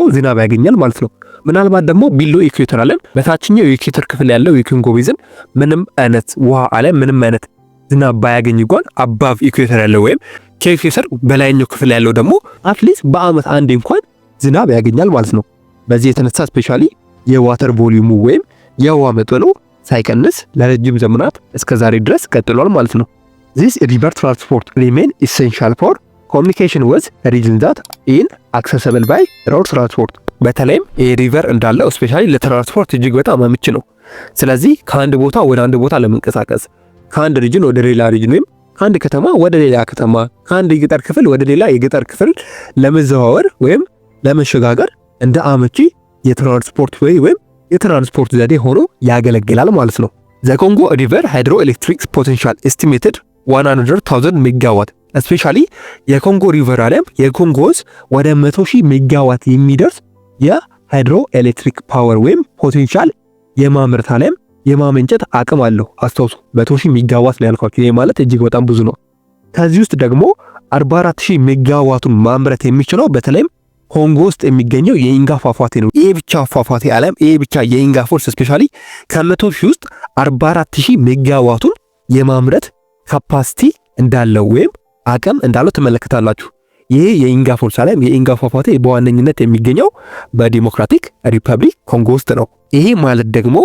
S1: ዝናብ ያገኛል ማለት ነው። ምናልባት ደግሞ ቢሎ ኢኩዌተር አለ በታችኛው የኢኩዌተር ክፍል ያለው የኮንጎ ቤዝን ምንም አይነት ውሃ አለ ምንም አይነት ዝናብ ባያገኝ እንኳን አባቭ ኢኩዌተር ያለው ወይም ከኢኩዌተር በላይኛው ክፍል ያለው ደግሞ አትሊስት በአመት አንዴ እንኳን ዝናብ ያገኛል ማለት ነው። በዚህ የተነሳ ስፔሻሊ የዋተር ቮሊዩሙ ወይም የውሃ መጠኑ ሳይቀንስ ለረጅም ዘመናት እስከ ዛሬ ድረስ ቀጥሏል ማለት ነው። This river transport remain essential for communication with regions that in accessible by road transport። በተለይም ይሄ ሪቨር እንዳለው ስፔሻሊ ለትራንስፖርት እጅግ በጣም አመቺ ነው። ስለዚህ ከአንድ ቦታ ወደ አንድ ቦታ ለመንቀሳቀስ ከአንድ ሪጅን ወደ ሌላ ሪጅን ወይም ከአንድ ከተማ ወደ ሌላ ከተማ ከአንድ የገጠር ክፍል ወደ ሌላ የገጠር ክፍል ለመዘዋወር ወይም ለመሸጋገር እንደ አመቺ የትራንስፖርት ወይም የትራንስፖርት ዘዴ ሆኖ ያገለግላል ማለት ነው። ዘ ኮንጎ ሪቨር ሃይድሮ ኤሌክትሪክ ፖቴንሻል ኤስቲሜትድ 100,000 ሜጋዋት። ስፔሻሊ የኮንጎ ሪቨር አለም የኮንጎ ወደ 100,000 ሜጋዋት የሚደርስ የሃይድሮ ኤሌክትሪክ ፓወር ወይም ፖቴንሻል የማምረት አለም የማመንጨት አቅም አለው። አስተውሱ 100,000 ሜጋዋት ነው ያልኳችሁ። ይሄ ማለት እጅግ በጣም ብዙ ነው። ከዚህ ውስጥ ደግሞ 44,000 ሜጋዋቱን ማምረት የሚችለው በተለይም ኮንጎ ውስጥ የሚገኘው የኢንጋ ፏፏቴ ነው። ይሄ ብቻ ፏፏቴ አለም ይሄ ብቻ የኢንጋ ፎርስ ስፔሻሊ ከ100,000 ውስጥ 44,000 ሜጋዋቱን የማምረት ካፓሲቲ እንዳለው ወይም አቅም እንዳለው ትመለከታላችሁ። ይሄ የኢንጋ ፎልስ አለም የኢንጋ ፏፏቴ በዋነኝነት የሚገኘው በዲሞክራቲክ ሪፐብሊክ ኮንጎ ውስጥ ነው። ይሄ ማለት ደግሞ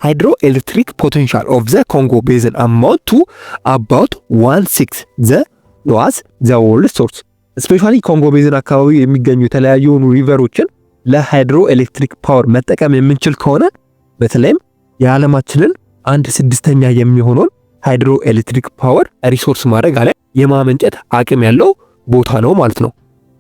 S1: ሃይድሮ ኤሌክትሪክ ፖቴንሻል ኦፍ ዘ ኮንጎ ቤዝን አማውንት ቱ አባውት 1/6 ዘ ዋስ ዘ ወርልድ ሶርስ። ስፔሻሊ ኮንጎ ቤዝን አካባቢ የሚገኙ የተለያዩ ሪቨሮችን ለሃይድሮ ኤሌክትሪክ ፓወር መጠቀም የምንችል ከሆነ በተለይም የዓለማችንን 1/6 የሚሆነውን ሃይድሮ ኤሌክትሪክ ፓወር ሪሶርስ ማድረግ አለ የማመንጨት አቅም ያለው ቦታ ነው ማለት ነው።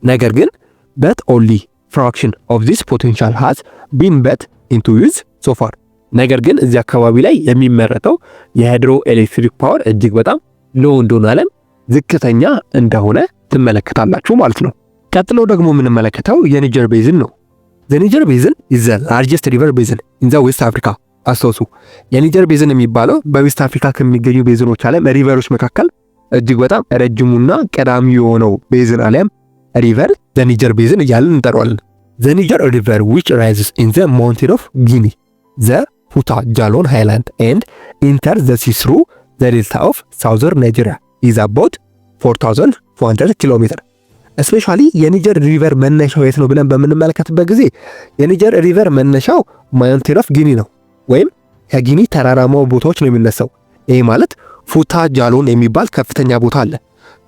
S1: ነገር ግን but only fraction of this potential has been put into use so far። ነገር ግን እዚህ አካባቢ ላይ የሚመረተው የሃይድሮ ኤሌክትሪክ ፓወር እጅግ በጣም ሎ እንደሆነ አለም ዝቅተኛ እንደሆነ ትመለከታላችሁ ማለት ነው። ቀጥሎ ደግሞ የምንመለከተው የኒጀር ቤዝን ነው። the Niger basin is the largest river basin in the West Africa። አስተውሱ የኒጀር ቤዝን የሚባለው በዌስት አፍሪካ ከሚገኙ ቤዝኖች አለም ሪቨሮች መካከል እጅግ በጣም ረጅሙና ቀዳሚ የሆነው ቤዝን አለም ሪቨር the Niger basin እያልን እንጠራዋለን። the Niger river which rises in the mountain of Guinea, the Futa Jalon highland and enters the sea through the delta of southern Nigeria is about 4400 km። ስፔሻሊ የኒጀር ሪቨር መነሻው የት ነው ብለን በምንመለከትበት ጊዜ የኒጀር ሪቨር መነሻው ማውንቴን ኦፍ ጊኒ ነው ወይም ከጊኒ ተራራማው ቦታዎች ነው የሚነሳው። ይሄ ማለት ፉታ ጃሎን የሚባል ከፍተኛ ቦታ አለ።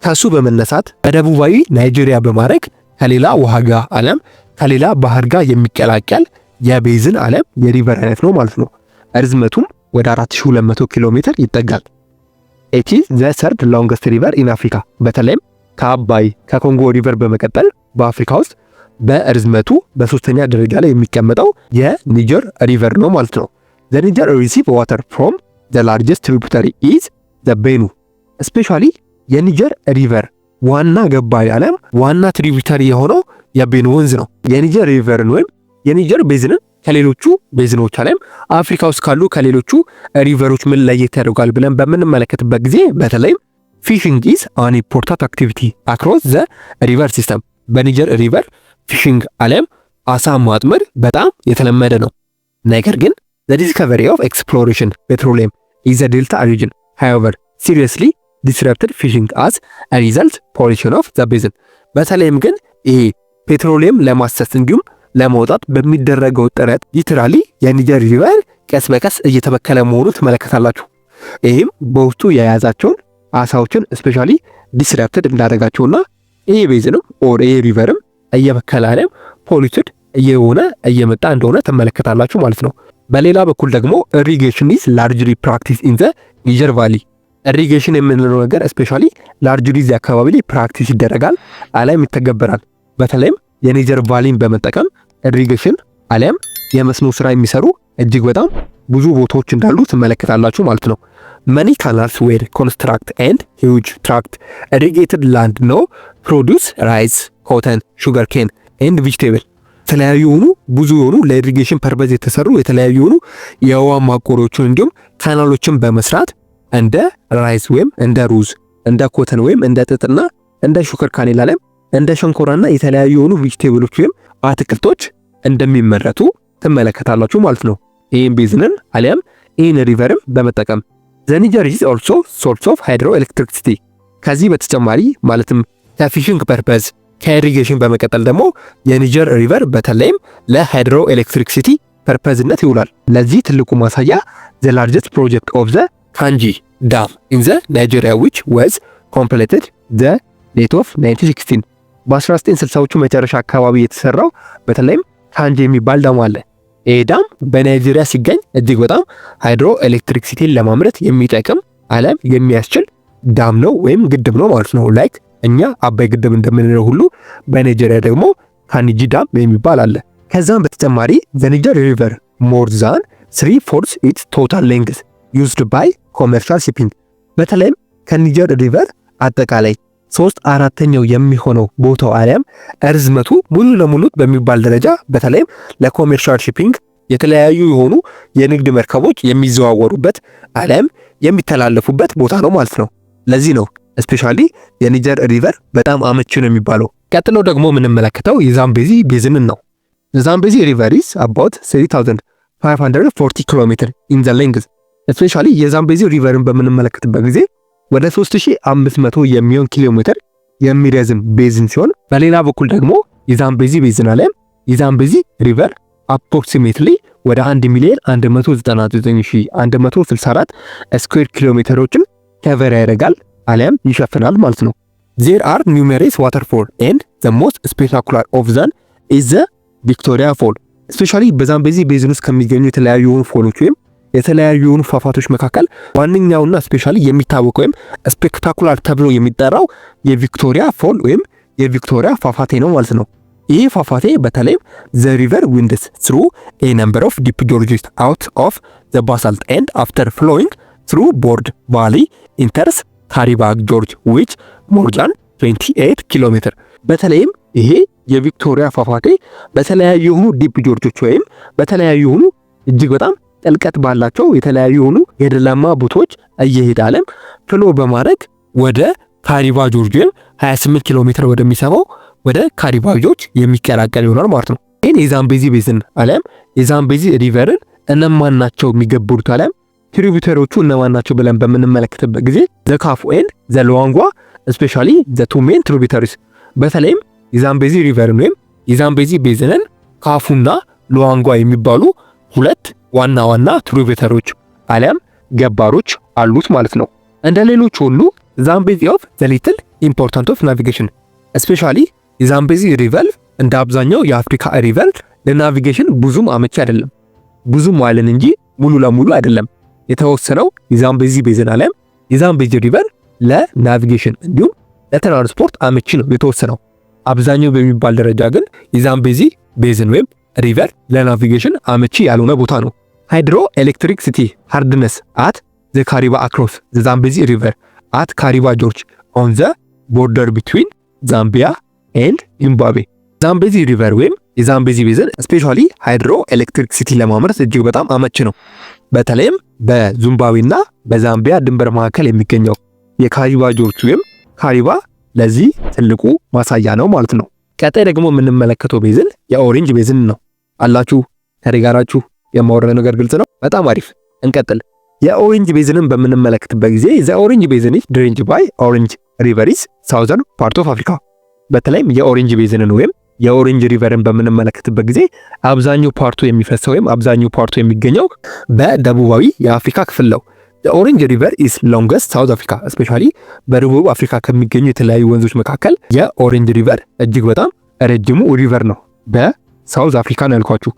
S1: ከሱ በመነሳት በደቡባዊ ናይጄሪያ በማድረግ ከሌላ ውሃ ጋር አለም ከሌላ ባህር ጋር የሚቀላቀል የቤዝን አለም የሪቨር አይነት ነው ማለት ነው። ርዝመቱም ወደ 4200 ኪሎ ሜትር ይጠጋል። ኢት ኢዝ ዘ ሰርድ ሎንገስት ሪቨር ኢን አፍሪካ። በተለይም ከአባይ ከኮንጎ ሪቨር በመቀጠል በአፍሪካ ውስጥ በርዝመቱ በሶስተኛ ደረጃ ላይ የሚቀመጠው የኒጀር ሪቨር ነው ማለት ነው። the Niger receive water from the largest tributary is the Benue። ስፔሻሊ የኒጀር ሪቨር ዋና ገባሪ አለም ዋና ትሪቢዩተሪ የሆነው የቤኑ ወንዝ ነው። የኒጀር ሪቨርን ወይም የኒጀር ቤዝንን ከሌሎቹ ቤዝኖች አለም አፍሪካ ውስጥ ካሉ ከሌሎቹ ሪቨሮች ምን ለየት ያደርጋል ብለን በምንመለከትበት ጊዜ በተለይም ፊሽንግ ኢዝ አን ኢምፖርታንት አክቲቪቲ አክሮስ ዘ ሪቨር ሲስተም። በኒጀር ሪቨር ፊሽንግ አለም አሳ ማጥመድ በጣም የተለመደ ነው። ነገር ግን the discovery of exploration petroleum is a delta region however seriously disrupted fishing as a result pollution of the basin። በተለይም ግን ይሄ ፔትሮሊየም ለማሰስ እንዲሁም ለማውጣት በሚደረገው ጥረት ሊትራሊ የኒጀር ሪቨር ቀስ በቀስ እየተበከለ መሆኑን ትመለከታላችሁ። ይህም በውስጡ የያዛቸውን አሳዎችን ስፔሻሊ ዲስራፕትድ እንዳደረጋቸውና ይሄ ቤዝንም ኦር ይሄ ሪቨርም እየበከለ አለም ፖሊትድ እየሆነ እየመጣ እንደሆነ ትመለከታላችሁ ማለት ነው። በሌላ በኩል ደግሞ ኢሪጌሽን ኢዝ ላርጅሊ ፕራክቲስ ኢን ዘ ኒጀር ቫሊ። ኢሪጌሽን የምንለው ነገር ስፔሻሊ ላርጅሊ እዚህ አካባቢ ላይ ፕራክቲስ ይደረጋል አለም ይተገበራል። በተለይም የኒጀር ቫሊን በመጠቀም ኢሪጌሽን አለም የመስኖ ስራ የሚሰሩ እጅግ በጣም ብዙ ቦታዎች እንዳሉ ትመለከታላችሁ ማለት ነው። many canals were constructed and huge tract irrigated land now produce rice, cotton, sugarcane and vegetable። የተለያዩ ሆኑ ብዙ ሆኑ ለኢሪጌሽን ፐርፐዝ የተሰሩ የተለያዩ ሆኑ የውሃ ማቆሮችን እንዲሁም ካናሎችን በመስራት እንደ ራይስ ወይም እንደ ሩዝ እንደ ኮተን ወይም እንደ ጥጥና እንደ ሹገር ካኔ አለም እንደ ሸንኮራና የተለያዩ ሆኑ ቬጂቴብሎች ወይም አትክልቶች እንደሚመረቱ ትመለከታላችሁ ማለት ነው። ይህን ቤዝንን አሊያም ይህን ሪቨርም በመጠቀም the Niger is also source of hydroelectricity። ከዚህ በተጨማሪ ማለትም ከፊሽንግ ፐርፐዝ ከኢሪጌሽን በመቀጠል ደግሞ የኒጀር ሪቨር በተለይም ለሃይድሮ ኤሌክትሪክሲቲ ፐርፐዝነት ይውላል። ለዚህ ትልቁ ማሳያ the largest project of the Kanji dam in the Nigeria which was completed the date of 1916። በ1960ዎቹ መጨረሻ አካባቢ የተሰራው በተለይም ካንጂ የሚባል ዳም አለ። ይሄ ዳም በናይጄሪያ ሲገኝ እጅግ በጣም ሃይድሮ ኤሌክትሪክሲቲን ለማምረት የሚጠቅም አለም የሚያስችል ዳም ነው ወይም ግድብ ነው ማለት ነው። ላይክ እኛ አባይ ግድብ እንደምንለው ሁሉ በናይጄሪያ ደግሞ ካንጂ ዳም የሚባል አለ። ከዛም በተጨማሪ the Niger river more than 3/4 its total length used by commercial shipping። በተለይም ከኒጀር ሪቨር አጠቃላይ 3/4 የሚሆነው ቦታው አለም ርዝመቱ ሙሉ ለሙሉ በሚባል ደረጃ በተለይም ለኮሜርሻል ሺፒንግ የተለያዩ የሆኑ የንግድ መርከቦች የሚዘዋወሩበት አለም የሚተላለፉበት ቦታ ነው ማለት ነው። ለዚህ ነው ስፔሻሊ የኒጀር ሪቨር በጣም አመቺ ነው የሚባለው። ቀጥሎ ደግሞ የምንመለከተው የዛምቤዚ ቤዝንን ነው። የዛምቤዚ ሪቨር is about 3540 ኪሎ ሜትር in the length። ስፔሻሊ የዛምቤዚ ሪቨርን በምንመለከትበት ጊዜ ወደ 3500 የሚሆን ኪሎ ሜትር የሚረዝም ቤዝን ሲሆን በሌላ በኩል ደግሞ የዛምቤዚ ቤዝን አለም የዛምቤዚ ሪቨር አፕሮክሲሜትሊ ወደ 1,199,164 ስኩዌር ኪሎ ሜትሮችን ከቨር ያደርጋል አለም ይሸፍናል ማለት ነው። There are numerous waterfall and the most spectacular of them is the Victoria Fall. Especially በዛምቤዚ ቤዝን ውስጥ ከሚገኙ የተለያዩ ፎሎች ወይም የተለያዩ ፏፏቴዎች መካከል ዋነኛውና ስፔሻሊ የሚታወቀው ወይም ስፔክታኩላር ተብሎ የሚጠራው የቪክቶሪያ ፎል ወይም የቪክቶሪያ ፏፏቴ ነው ማለት ነው። ይህ ፏፏቴ በተለይም the river winds through a number of deep gorges out of the basalt and after flowing through Bord Valley enters ካሪባ ጆርጅ which more than 28 ኪሎ ሜትር። በተለይም ይሄ የቪክቶሪያ ፏፏቴ በተለያዩ ዲፕ ጆርጆች ወይም በተለያዩ እጅግ በጣም ጥልቀት ባላቸው የተለያዩ የደላማ ቦታዎች እየሄደ አለም ፍሎ በማድረግ ወደ ካሪባ ጆርጅ 28 ኪሎ ሜትር ወደሚሰማው ወደ ካሪባ ጆርጅ የሚቀላቀል ይሆናል ማለት ነው። ይሄን የዛምቤዚ ቤዝን አለም የዛምቤዚ ሪቨርን እነማን ናቸው የሚገቡት አለም ትሪቢዩተሮቹ እነማን ናቸው ብለን በምንመለከትበት ጊዜ ዘካፉ ኤንድ ዘሉዋንጓ ስፔሻሊ ዘ ቱ ሜን ትሪቢዩተሪስ በተለይም የዛምቤዚ ሪቨርን ወይም የዛምቤዚ ቤዝንን ካፉና ሉዋንጓ የሚባሉ ሁለት ዋና ዋና ትሪቢዩተሮች አለም ገባሮች አሉት ማለት ነው። እንደ ሌሎች ሁሉ ዛምቤዚ ኦፍ ዘ ሊትል ኢምፖርታንት ኦፍ ናቪጌሽን ስፔሻሊ የዛምቤዚ ሪቨር እንደ አብዛኛው የአፍሪካ ሪቨር ለናቪጌሽን ብዙም አመቺ አይደለም። ብዙም ዋለን እንጂ ሙሉ ለሙሉ አይደለም። የተወሰነው የዛምቤዚ ቤዝን አለም የዛምቤዚ ሪቨር ለናቪጌሽን እንዲሁም ለትራንስፖርት አመቺ ነው የተወሰነው። አብዛኛው በሚባል ደረጃ ግን የዛምቤዚ ቤዝን ወይም ሪቨር ለናቪጌሽን አመቺ ያልሆነ ቦታ ነው። ሃይድሮ ኤሌክትሪክሲቲ ሃርድነስ አት ዘ ካሪባ አክሮስ ዘ ዛምቤዚ ሪቨር አት ካሪባ ጆርጅ ኦን ዘ ቦርደር ቢትዊን ዛምቢያ ኤንድ ዚምባብዌ። ዛምቤዚ ሪቨር ወይም የዛምቤዚ ቤዝን ስፔሻሊ ሃይድሮ ኤሌክትሪክሲቲ ለማምረት እጅግ በጣም አመቺ ነው። በተለይም በዚምባብዌና በዛምቢያ ድንበር መካከል የሚገኘው የካሪባ ጆርጅ ወይም ካሪባ ለዚህ ትልቁ ማሳያ ነው ማለት ነው። ቀጣይ ደግሞ የምንመለከተው ቤዝን የኦሬንጅ ቤዝን ነው። አላችሁ ተሪጋራችሁ የማወራው ነገር ግልጽ ነው። በጣም አሪፍ እንቀጥል። የኦሬንጅ ቤዝንን በምንመለከትበት ጊዜ ዘ ኦሬንጅ ቤዝን ኢዝ ድሬንድ ባይ ኦሬንጅ ሪቨርስ ሳውዘርን ፓርት ኦፍ አፍሪካ። በተለይም የኦሬንጅ ቤዝንን ወይም የኦሬንጅ ሪቨርን በምንመለከትበት ጊዜ አብዛኛው ፓርቱ የሚፈሰው ወይም አብዛኛው ፓርቱ የሚገኘው በደቡባዊ የአፍሪካ ክፍል ነው። The Orange River is longest South Africa especially በደቡብ አፍሪካ ከሚገኙ የተለያዩ ወንዞች መካከል የኦሬንጅ ሪቨር እጅግ በጣም ረጅሙ ሪቨር ነው። በሳውዝ አፍሪካ ነው ያልኳችሁ።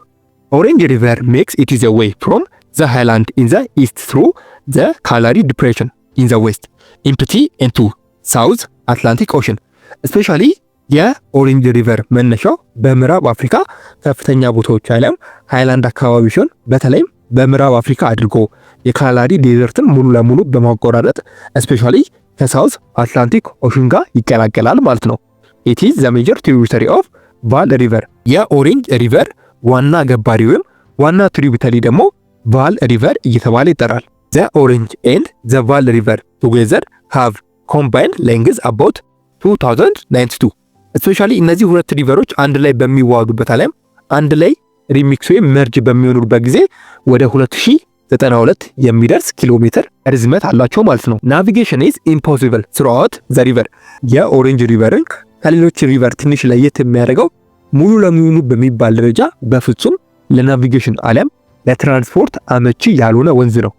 S1: ኦሬንጅ ሪቨር makes it is a way from the highland in the east through the Kalahari depression in the west empty into South Atlantic Ocean especially የኦሬንጅ ሪቨር መነሻው በምዕራብ አፍሪካ ከፍተኛ ቦታዎች አለም ሃይላንድ አካባቢ ሲሆን በተለይም በምዕራብ አፍሪካ አድርጎ የካላሪ ዴዘርትን ሙሉ ለሙሉ በማቆራረጥ ስፔሻሊ ከሳውዝ አትላንቲክ ኦሽን ጋር ይቀላቀላል ማለት ነው። ኢት ኢዝ ዘ ሜጀር ትሪቢዩተሪ ኦፍ ቫል ሪቨር። የኦሬንጅ ሪቨር ዋና ገባሪ ወይም ዋና ትሪቢዩተሪ ደግሞ ቫል ሪቨር እየተባለ ይጠራል። ዘ ኦሬንጅ ኤንድ ዘ ቫል ሪቨር ቱጌዘር ሃቭ ኮምባይንድ ሌንግዝ አባውት 2092 ስፔሻሊ እነዚህ ሁለት ሪቨሮች አንድ ላይ በሚዋሃዱበት አለም አንድ ላይ ሪሚክስ ወይም መርጅ በሚሆኑበት ጊዜ ወደ 2092 የሚደርስ ኪሎ ሜትር ርዝመት አላቸው ማለት ነው። ናቪጌሽን ኢዝ ኢምፖሲብል ስሩአውት ዘ ሪቨር። የኦሬንጅ ሪቨርን ከሌሎች ሪቨር ትንሽ ለየት የሚያደርገው ሙሉ ለሙሉ በሚባል ደረጃ በፍጹም ለናቪጌሽን አለም ለትራንስፖርት አመቺ ያልሆነ ወንዝ ነው።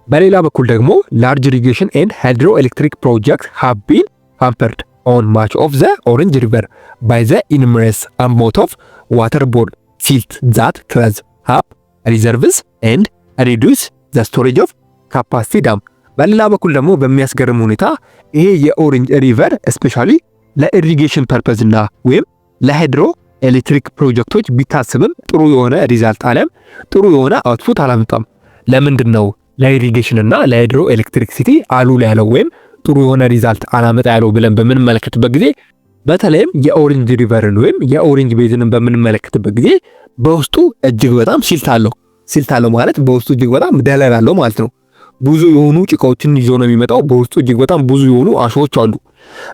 S1: በሌላ በኩል ደግሞ ላርጅ ኢሪጌሽን ኤንድ ሃይድሮ ኤሌክትሪክ ፕሮጀክት ሃቭ ቢን ሃምፐርድ on much of the Orange River by the enormous amount of waterborne silt that fills up reserves and reduce the storage of capacity dam። በሌላ በኩል ደግሞ በሚያስገርም ሁኔታ ይሄ የኦሬንጅ ሪቨር ስፔሻሊ ለኢሪጌሽን ፐርፐዝ እና ወይም ለሃይድሮ ኤሌክትሪክ ፕሮጀክቶች ቢታሰብም ጥሩ የሆነ ሪዛልት አለም ጥሩ የሆነ አውትፑት አላመጣም። ለምንድን ነው ለኢሪጌሽን እና ለሃይድሮ ኤሌክትሪክሲቲ አሉ ያለው ወይም ጥሩ የሆነ ሪዛልት አላመጣ ያለው ብለን በምንመለከትበት ጊዜ በተለይም የኦሬንጅ ሪቨርን ወይም የኦሬንጅ ቤዝንን በምንመለከትበት ጊዜ በውስጡ እጅግ በጣም ሲልት አለው። ሲልት አለው ማለት በውስጡ እጅግ በጣም ደለል አለው ማለት ነው። ብዙ የሆኑ ጭቃዎችን ይዞ ነው የሚመጣው። በውስጡ እጅግ በጣም ብዙ የሆኑ አሸዎች አሉ።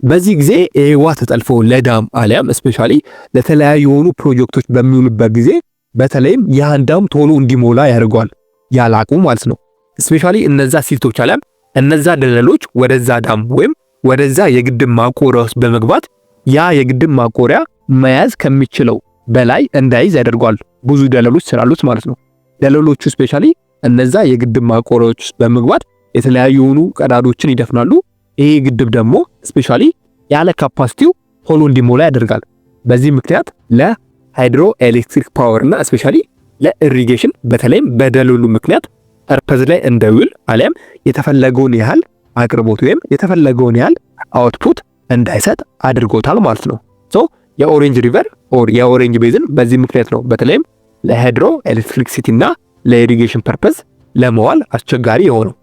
S1: በዚህ ጊዜ ኤዋ ተጠልፎ ለዳም አሊያም ስፔሻሊ ለተለያዩ የሆኑ ፕሮጀክቶች በሚውሉበት ጊዜ በተለይም ያን ዳም ቶሎ እንዲሞላ ያደርገዋል ያላቁ ማለት ነው። ስፔሻሊ እነዛ ሲልቶች አሊያም እነዛ ደለሎች ወደዛ ዳም ወይም ወደዛ የግድብ ማቆሪያ ውስጥ በመግባት ያ የግድብ ማቆሪያ መያዝ ከሚችለው በላይ እንዳይዝ ያደርጓል። ብዙ ደለሎች ስላሉት ማለት ነው። ደለሎቹ ስፔሻሊ እነዛ የግድብ ማቆሪያዎች ውስጥ በመግባት የተለያዩ ቀዳዶችን ይደፍናሉ። ይሄ ግድብ ደግሞ ስፔሻሊ ያለ ካፓሲቲው ቶሎ እንዲሞላ ያደርጋል። በዚህ ምክንያት ለሃይድሮ ኤሌክትሪክ ፓወር እና ስፔሻሊ ለኢሪጌሽን በተለይም በደለሉ ምክንያት ፐርፐዝ ላይ እንደውል አሊያም የተፈለገውን ያህል አቅርቦት ወይም የተፈለገውን ያህል አውትፑት እንዳይሰጥ አድርጎታል ማለት ነው። ሶ የኦሬንጅ ሪቨር ኦር የኦሬንጅ ቤዝን በዚህ ምክንያት ነው በተለይም ለሃይድሮ ኤሌክትሪክሲቲ እና ለኢሪጌሽን ፐርፐዝ ለመዋል አስቸጋሪ የሆነው።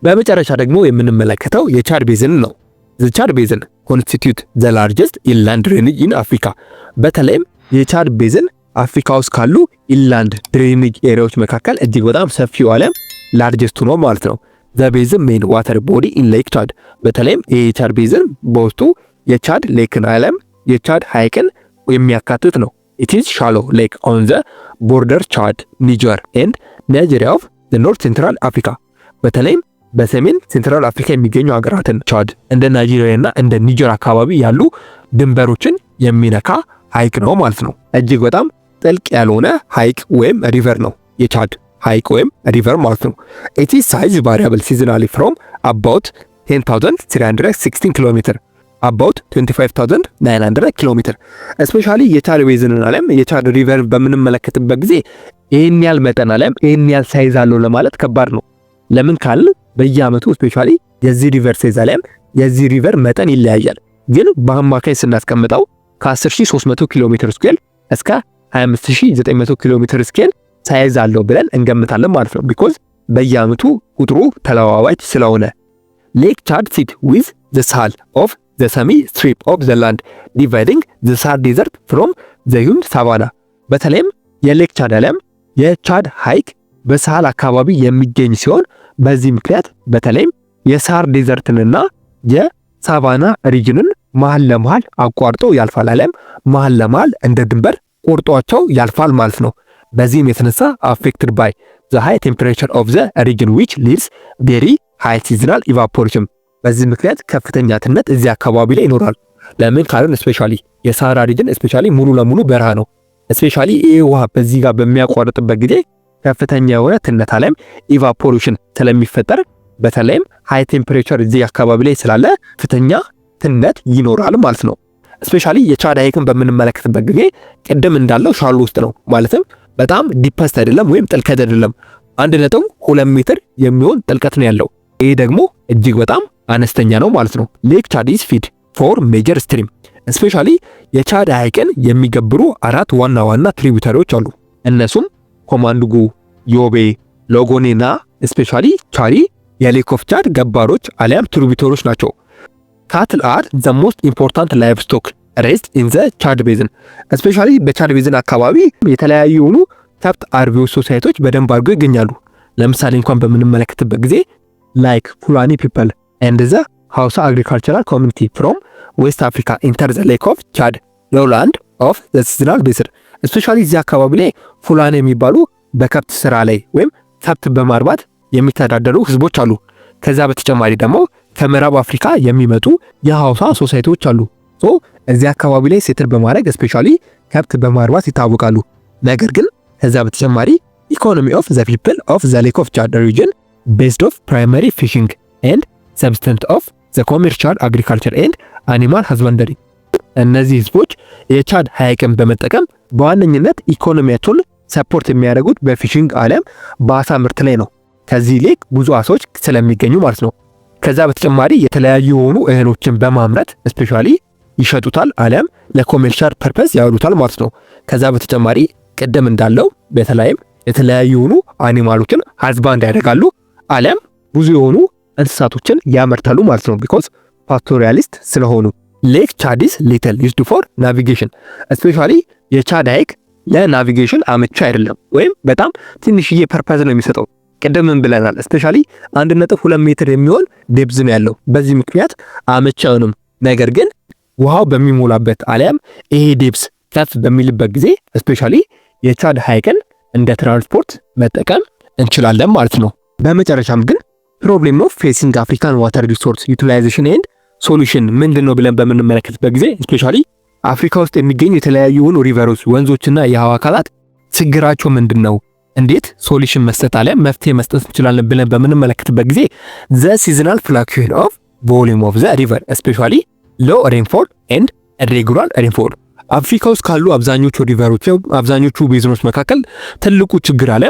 S1: በመጨረሻ ደግሞ የምንመለከተው የቻድ ቤዝን ነው። ዘ ቻድ ቤዝን ኮንስቲቲዩት ዘ ላርጀስት ኢንላንድ ድሬኔጅ ኢን አፍሪካ። በተለይም የቻድ ቤዝን አፍሪካ ውስጥ ካሉ ኢንላንድ ድሬኔጅ ኤሪያዎች መካከል እጅግ በጣም ሰፊው ዓለም ላርጀስቱ ነው ማለት ነው። ዘ ቤዝን ሜን ዋተር ቦዲ ኢን ሌክ ቻድ። በተለይም የቻድ ቤዝን በውስጡ የቻድ ሌክን ዓለም የቻድ ሐይቅን የሚያካትት ነው። ኢት ኢዝ ሻሎ ሌክ ኦን ዘ ቦርደር ቻድ ኒጀር ኤንድ ናይጄሪያ ኦፍ ዘ ኖርት ሴንትራል አፍሪካ። በተለይም በሰሜን ሴንትራል አፍሪካ የሚገኙ ሀገራትን ቻድ እንደ ናይጄሪያና እንደ ኒጀር አካባቢ ያሉ ድንበሮችን የሚነካ ሐይቅ ነው ማለት ነው። እጅግ በጣም ጥልቅ ያልሆነ ሐይቅ ወይም ሪቨር ነው የቻድ ሐይቅ ወይም ሪቨር ማለት ነው። ኢት ኢዝ ሳይዝ ቫሪያብል ሲዝናሊ ፍሮም አባውት 10316 ኪሎ ሜትር አባውት 25900 ኪሎ ሜትር። ስፔሻሊ የቻድ ቤዝንን ዓለም የቻድ ሪቨር በምንመለከትበት ጊዜ ይህን ያህል መጠን ዓለም ይህን ያህል ሳይዝ አለው ለማለት ከባድ ነው። ለምን ካል በየዓመቱ ስፔሻሊ የዚህ ሪቨር ሳይዝ ዓለም የዚህ ሪቨር መጠን ይለያያል። ግን በአማካይ ስናስቀምጠው ከ10300 ኪሎ ሜትር ስኩዌር እስከ 25900 ኪሎ ሜትር ስኩዌር ሳይዝ አለው ብለን እንገምታለን ማለት ነው። ቢኮዝ በየዓመቱ ቁጥሩ ተለዋዋጭ ስለሆነ። ሌክ ቻድ ሲት ዊዝ ዘ ሳል ኦፍ ዘ ሰሚ ስትሪፕ ኦፍ ዘ ላንድ ዲቫይዲንግ ዘ ሳር ዴዘርት ፍሮም ዘ ሂውምድ ሳቫና። በተለይም የሌክ ቻድ ዓለም የቻድ ሐይቅ በሳል አካባቢ የሚገኝ ሲሆን በዚህ ምክንያት በተለይም የሳር ዴዘርትንና የሳቫና ሪጅንን መሃል ለመሃል አቋርጦ ያልፋል። ዓለም መሃል ለመሃል እንደ ድንበር ቆርጧቸው ያልፋል ማለት ነው። በዚህም የተነሳ አፌክትድ ባይ ዘ ሃይ ቴምፕሬቸር ኦፍ ዘ ሪጅን ዊች ሊድስ ቬሪ ሃይ ሲዝናል ኢቫፖሬሽን። በዚህ ምክንያት ከፍተኛ ትነት እዚህ አካባቢ ላይ ይኖራል። ለምን ካልን ስፔሻሊ የሳራ ሪጅን ስፔሻሊ ሙሉ ለሙሉ በረሃ ነው። ስፔሻሊ ይህ ውሃ በዚህ ጋር በሚያቋርጥበት ጊዜ ከፍተኛ የሆነ ትነት ዓለም ኢቫፖሬሽን ስለሚፈጠር በተለይም ሃይ ቴምፕሬቸር እዚህ አካባቢ ላይ ስላለ ከፍተኛ ትነት ይኖራል ማለት ነው። ስፔሻሊ የቻድ ሐይቅን በምንመለከትበት ጊዜ ቅድም እንዳለው ሻሎ ውስጥ ነው። ማለትም በጣም ዲፐስት አይደለም ወይም ጥልቀት አይደለም። 1.2 ሜትር የሚሆን ጥልቀት ነው ያለው። ይሄ ደግሞ እጅግ በጣም አነስተኛ ነው ማለት ነው። ሌክ ቻድ ኢዝ ፊድ ፎር ሜጀር ስትሪም። ስፔሻሊ የቻድ ሐይቅን የሚገብሩ 4 ዋና ዋና ትሪቢዩተሪዎች አሉ። እነሱም ኮማንዱጉ፣ ዮቤ፣ ሎጎኔና ስፔሻሊ ቻሪ የሌክ ኦፍ ቻድ ገባሮች አሊያም ትሪቢዩተሪዎች ናቸው። ካትል አር ዘ ሞስት ኢምፖርታንት ላይቭ ስቶክ ሬዝድ ኢን ዘ ቻድ ቤዝን። ስፔሻሊ በቻድ ቤዝን አካባቢ የተለያዩ የሆኑ ከብት አርቢዎች ሶሳይቲዎች በደንብ አድርገው ይገኛሉ። ለምሳሌ እንኳን በምንመለከትበት ጊዜ ላይክ ፉላኒ ፒፕል ኤንድ ዘ ሃውሳ አግሪካልቸራል ኮሚኒቲ ፍሮም ዌስት አፍሪካ ኢንተር ዘ ሌክ ኦፍ ቻድ ሎውላንድ ኦፍ ዘ ሲዝናል ቤዝን። ስፔሻሊ እዚህ አካባቢ ላይ ፉላኒ የሚባሉ በከብት ስራ ላይ ወይም ከብት በማርባት የሚተዳደሩ ህዝቦች አሉ። ከዛ በተጨማሪ ደግሞ ከምዕራብ አፍሪካ የሚመጡ የሃውሳ ሶሳይቲዎች አሉ። ሶ እዚህ አካባቢ ላይ ሴትል በማድረግ ስፔሻሊ ከብት በማርባት ይታወቃሉ። ነገር ግን ከዛ በተጨማሪ ኢኮኖሚ ኦፍ ዘ ፒፕል ኦፍ ዘ ሌክ ኦፍ ቻድ ሪጅን ቤዝድ ኦፍ ፕራይመሪ ፊሽንግ ኤንድ ሰብስተንት ኦፍ ዘ ኮሜርሻል አግሪካልቸር ኤንድ አኒማል ሃዝባንደሪ። እነዚህ ህዝቦች የቻድ ሐይቅን በመጠቀም በዋነኝነት ኢኮኖሚያቸውን ሰፖርት የሚያደርጉት በፊሽንግ አለም በአሳ ምርት ላይ ነው። ከዚህ ሌክ ብዙ አሳዎች ስለሚገኙ ማለት ነው። ከዛ በተጨማሪ የተለያዩ የሆኑ እህሎችን በማምረት ስፔሻሊ ይሸጡታል አለም ለኮሜርሻል ፐርፐስ ያውሉታል ማለት ነው። ከዛ በተጨማሪ ቅድም እንዳለው በተለይም የተለያዩ የሆኑ አኒማሎችን ሃዝባንድ ያደርጋሉ አለም ብዙ የሆኑ እንስሳቶችን ያመርታሉ ማለት ነው። ቢኮዝ ፓስቶሪያሊስት ስለሆኑ። ሌክ ቻድ ኢዝ ሊትል ዩዝድ ፎር ናቪጌሽን። ስፔሻሊ የቻድ ሐይቅ ለናቪጌሽን አመቺ አይደለም ወይም በጣም ትንሽዬ ፐርፐዝ ነው የሚሰጠው። ቅድም ብለናል ስፔሻሊ 1.2 ሜትር የሚሆን ዴፕዝ ነው ያለው። በዚህ ምክንያት አመቺ አይሆንም። ነገር ግን ውሃው በሚሞላበት አሊያም ይሄ ዴፕስ ከፍ በሚልበት ጊዜ ስፔሻሊ የቻድ ሐይቅን እንደ ትራንስፖርት መጠቀም እንችላለን ማለት ነው። በመጨረሻም ግን ፕሮብሌም ኦፍ ፌሲንግ አፍሪካን ዋተር ሪሶርስ ዩቲላይዜሽን ኤንድ ሶሉሽን ምንድነው ብለን በምንመለከትበት ጊዜ ስፔሻሊ አፍሪካ ውስጥ የሚገኙ የተለያዩ ሪቨሮች ወንዞችና የውሃ አካላት ችግራቸው ምንድነው፣ እንዴት ሶሉሽን መስጠት አለ መፍትሄ መስጠት እንችላለን ብለን በምንመለከትበት ጊዜ ዘ ሲዝናል ፍላክቹዌሽን ኦፍ ቮሊዩም ኦፍ ዘ ሪቨር ስፔሻሊ ሎ ሬንፎል ኤንድ ኢሬጉላር ሬንፎል አፍሪካ ውስጥ ካሉ አብዛኞቹ ሪቨሮች አብዛኞቹ ቤዝኖች መካከል ትልቁ ችግር አለ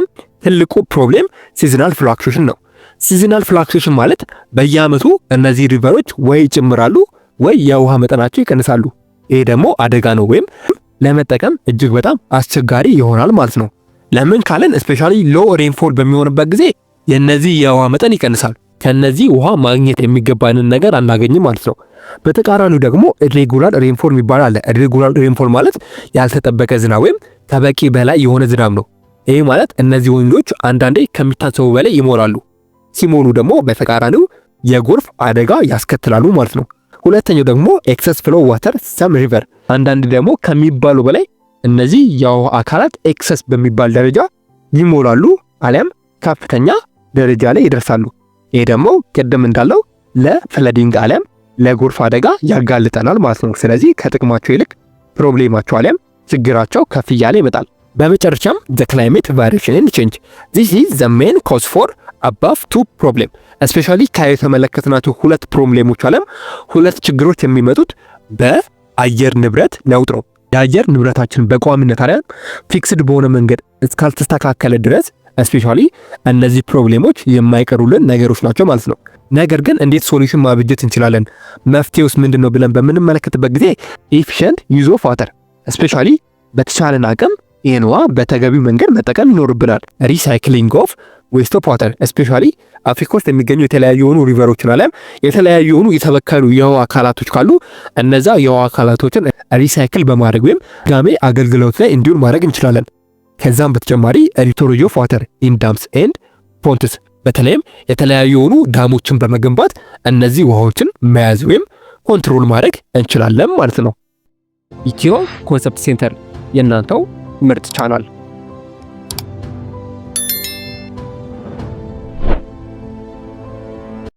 S1: ትልቁ ፕሮብሌም ሲዝናል ፍላክቹዌሽን ነው። ሲዝናል ፍላክቹዌሽን ማለት በየአመቱ እነዚህ ሪቨሮች ወይ ይጨምራሉ ወይ የውሃ መጠናቸው ይቀንሳሉ። ይሄ ደግሞ አደጋ ነው ወይም ለመጠቀም እጅግ በጣም አስቸጋሪ ይሆናል ማለት ነው። ለምን ካለን ስፔሻሊ ሎ ሬንፎል በሚሆንበት ጊዜ የነዚህ የውሃ መጠን ይቀንሳል። ከነዚህ ውሃ ማግኘት የሚገባንን ነገር አናገኝም ማለት ነው። በተቃራኒው ደግሞ ኢሬጉላር ሬንፎል የሚባል አለ። ኢሬጉላር ሬንፎል ማለት ያልተጠበቀ ዝናብ ወይም ከበቂ በላይ የሆነ ዝናብ ነው። ይሄ ማለት እነዚህ ወንዞች አንዳንዴ ከሚታሰቡ በላይ ይሞላሉ። ሲሞሉ ደግሞ በተቃራኒው የጎርፍ አደጋ ያስከትላሉ ማለት ነው። ሁለተኛው ደግሞ ኤክሰስ ፍሎ ዋተር ሰም ሪቨር አንዳንድ ደግሞ ከሚባሉ በላይ እነዚህ የውሃ አካላት ኤክሰስ በሚባል ደረጃ ይሞላሉ አሊያም ከፍተኛ ደረጃ ላይ ይደርሳሉ። ይሄ ደግሞ ቅድም እንዳለው ለፍለዲንግ አሊያም ለጎርፍ አደጋ ያጋልጠናል ማለት ነው። ስለዚህ ከጥቅማቸው ይልቅ ፕሮብሌማቸው አሊያም ችግራቸው ከፍ እያለ ይመጣል። በመጨረሻም the climate variation and change this is the main cause for above two problem especially ከተመለከትናቸው ሁለት ፕሮብሌሞች አለም ሁለት ችግሮች የሚመጡት በአየር ንብረት ለውጥ ነው። የአየር ንብረታችን በቋሚነት አለ ፊክስድ በሆነ መንገድ እስካልተስተካከለ ድረስ እስፔሻሊ እነዚህ ፕሮብሌሞች የማይቀሩልን ነገሮች ናቸው ማለት ነው። ነገር ግን እንዴት ሶሉሽን ማብጀት እንችላለን መፍትሄውስ ምንድነው ብለን በምንመለከትበት ጊዜ ኤፊሺየንት ዩዝ ኦፍ ዋተር እስፔሻሊ በተቻለን አቅም ይሄን ውሃ በተገቢው መንገድ መጠቀም ይኖርብናል። ሪሳይክሊንግ ኦፍ ዌስት ኦፍ ዋተር እስፔሻሊ አፍሪካ ውስጥ የሚገኙ የተለያዩ ሪቨሮችን አለም የተለያዩ የተበከሉ የውሃ አካላቶች ካሉ እነዛ የውሃ አካላቶችን ሪሳይክል በማድረግ ወይም ጋሜ አገልግሎት ላይ እንዲውል ማድረግ እንችላለን። ከዛም በተጨማሪ ሪስቶሬጅ ኦፍ ዋተር ኢን ዳምስ ኤንድ ፖንትስ በተለይም የተለያዩ ዳሞችን በመገንባት እነዚህ ውሃዎችን መያዝ ወይም ኮንትሮል ማድረግ እንችላለን ማለት ነው። ኢትዮ ኮንሰፕት ሴንተር የእናንተው ምርጥ ቻናል